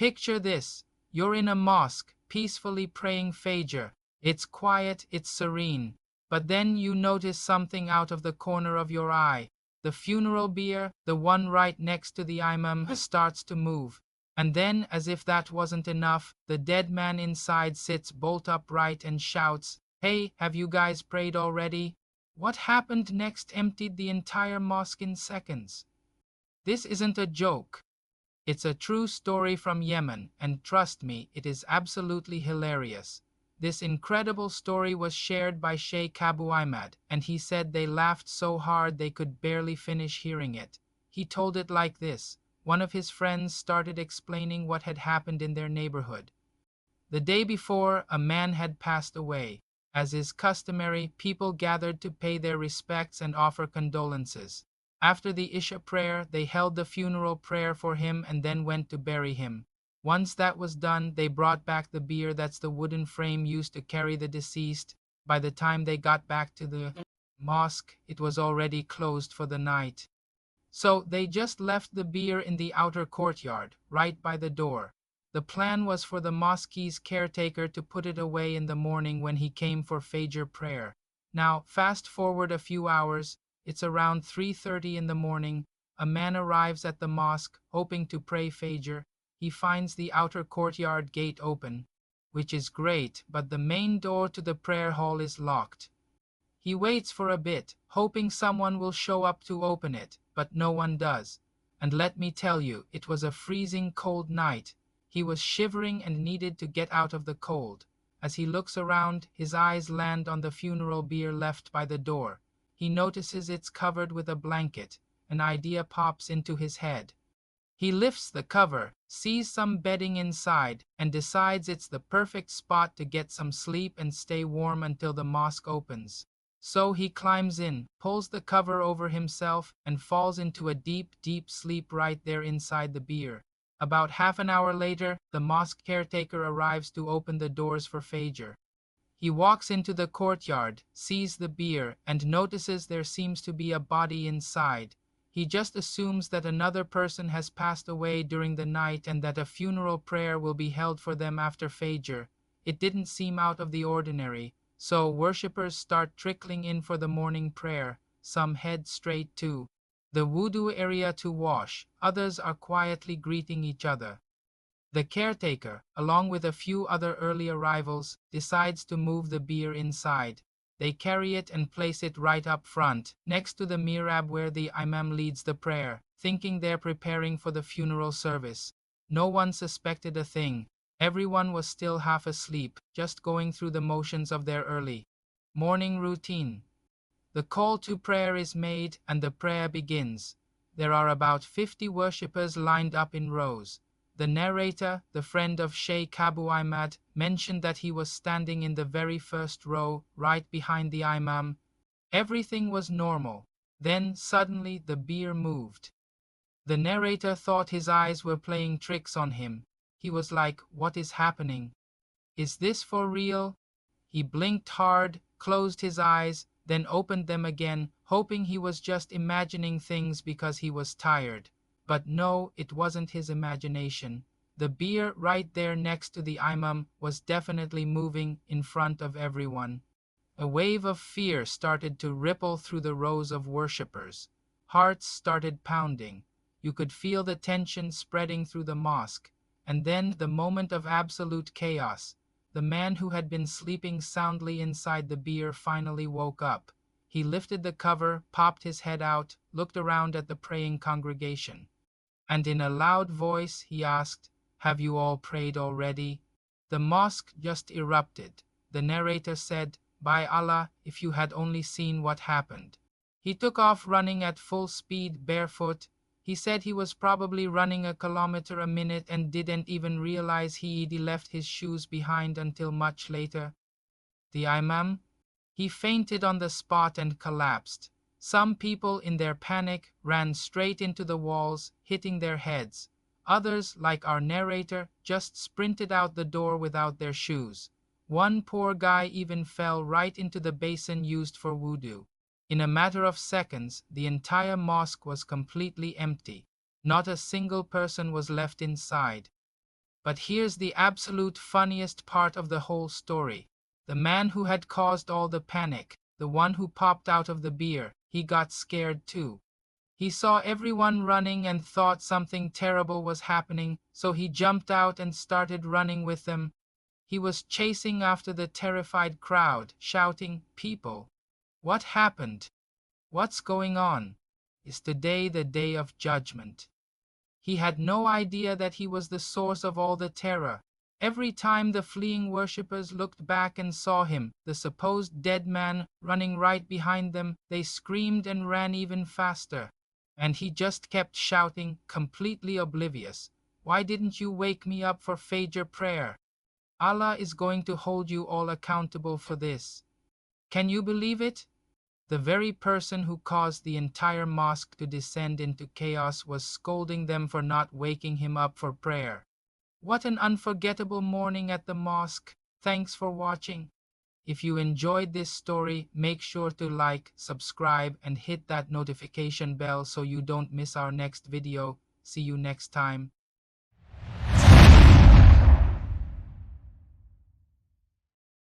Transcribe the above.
Picture this. You're in a mosque, peacefully praying Fajr. It's quiet, it's serene. But then you notice something out of the corner of your eye. The funeral bier, the one right next to the imam, starts to move. And then, as if that wasn't enough, the dead man inside sits bolt upright and shouts, "Hey, have you guys prayed already?" What happened next emptied the entire mosque in seconds. This isn't a joke. It's a true story from Yemen, and trust me, it is absolutely hilarious. This incredible story was shared by Shaykh Abu Imad, and he said they laughed so hard they could barely finish hearing it. He told it like this. One of his friends started explaining what had happened in their neighborhood. The day before, a man had passed away. As is customary, people gathered to pay their respects and offer condolences. After the Isha prayer, they held the funeral prayer for him and then went to bury him. Once that was done, they brought back the bier, that's the wooden frame used to carry the deceased. By the time they got back to the mosque, it was already closed for the night. So they just left the bier in the outer courtyard, right by the door. The plan was for the mosque's caretaker to put it away in the morning when he came for Fajr prayer. Now, fast forward a few hours, it's around 3:30 in the morning. A man arrives at the mosque, hoping to pray Fajr. He finds the outer courtyard gate open, which is great, but the main door to the prayer hall is locked. He waits for a bit, hoping someone will show up to open it, but no one does. And let me tell you, it was a freezing cold night. He was shivering and needed to get out of the cold. As he looks around, his eyes land on the funeral bier left by the door. He notices it's covered with a blanket. An idea pops into his head. He lifts the cover, sees some bedding inside, and decides it's the perfect spot to get some sleep and stay warm until the mosque opens. So he climbs in, pulls the cover over himself, and falls into a deep, deep sleep right there inside the bier. About half an hour later, the mosque caretaker arrives to open the doors for Fajr. He walks into the courtyard, sees the bier, and notices there seems to be a body inside. He just assumes that another person has passed away during the night and that a funeral prayer will be held for them after Fajr. It didn't seem out of the ordinary. So worshippers start trickling in for the morning prayer. Some head straight to the wudu area to wash. Others are quietly greeting each other. The caretaker, along with a few other early arrivals, decides to move the bier inside. They carry it and place it right up front, next to the mihrab where the imam leads the prayer, thinking they're preparing for the funeral service. No one suspected a thing. Everyone was still half asleep, just going through the motions of their early morning routine. The call to prayer is made and the prayer begins. There are about 50 worshippers lined up in rows. The narrator, the friend of Shaykh Abu Imad, mentioned that he was standing in the very first row, right behind the imam. Everything was normal. Then, suddenly, the bier moved. The narrator thought his eyes were playing tricks on him. He was like, "What is happening? Is this for real?" He blinked hard, closed his eyes, then opened them again, hoping he was just imagining things because he was tired. But no, it wasn't his imagination. The bier right there next to the imam was definitely moving in front of everyone. A wave of fear started to ripple through the rows of worshippers. Hearts started pounding. You could feel the tension spreading through the mosque. And then the moment of absolute chaos. The man who had been sleeping soundly inside the bier finally woke up. He lifted the cover, popped his head out, looked around at the praying congregation. And in a loud voice he asked, "Have you all prayed already?" The mosque just erupted. The narrator said, "By Allah, if you had only seen what happened." He took off running at full speed, barefoot. He said he was probably running a kilometer a minute and didn't even realize he'd left his shoes behind until much later. The imam? He fainted on the spot and collapsed. Some people, in their panic, ran straight into the walls, hitting their heads. Others, like our narrator, just sprinted out the door without their shoes. One poor guy even fell right into the basin used for wudu. In a matter of seconds, the entire mosque was completely empty. Not a single person was left inside. But here's the absolute funniest part of the whole story. The man who had caused all the panic, the one who popped out of the beer, he got scared too. He saw everyone running and thought something terrible was happening, so he jumped out and started running with them. He was chasing after the terrified crowd, shouting, "People, what happened? What's going on? Is today the day of judgment?" He had no idea that he was the source of all the terror. Every time the fleeing worshippers looked back and saw him, the supposed dead man, running right behind them, they screamed and ran even faster. And he just kept shouting, completely oblivious, "Why didn't you wake me up for Fajr prayer? Allah is going to hold you all accountable for this." Can you believe it? The very person who caused the entire mosque to descend into chaos was scolding them for not waking him up for prayer. What an unforgettable morning at the mosque. Thanks for watching. If you enjoyed this story, make sure to like, subscribe, and hit that notification bell so you don't miss our next video. See you next time.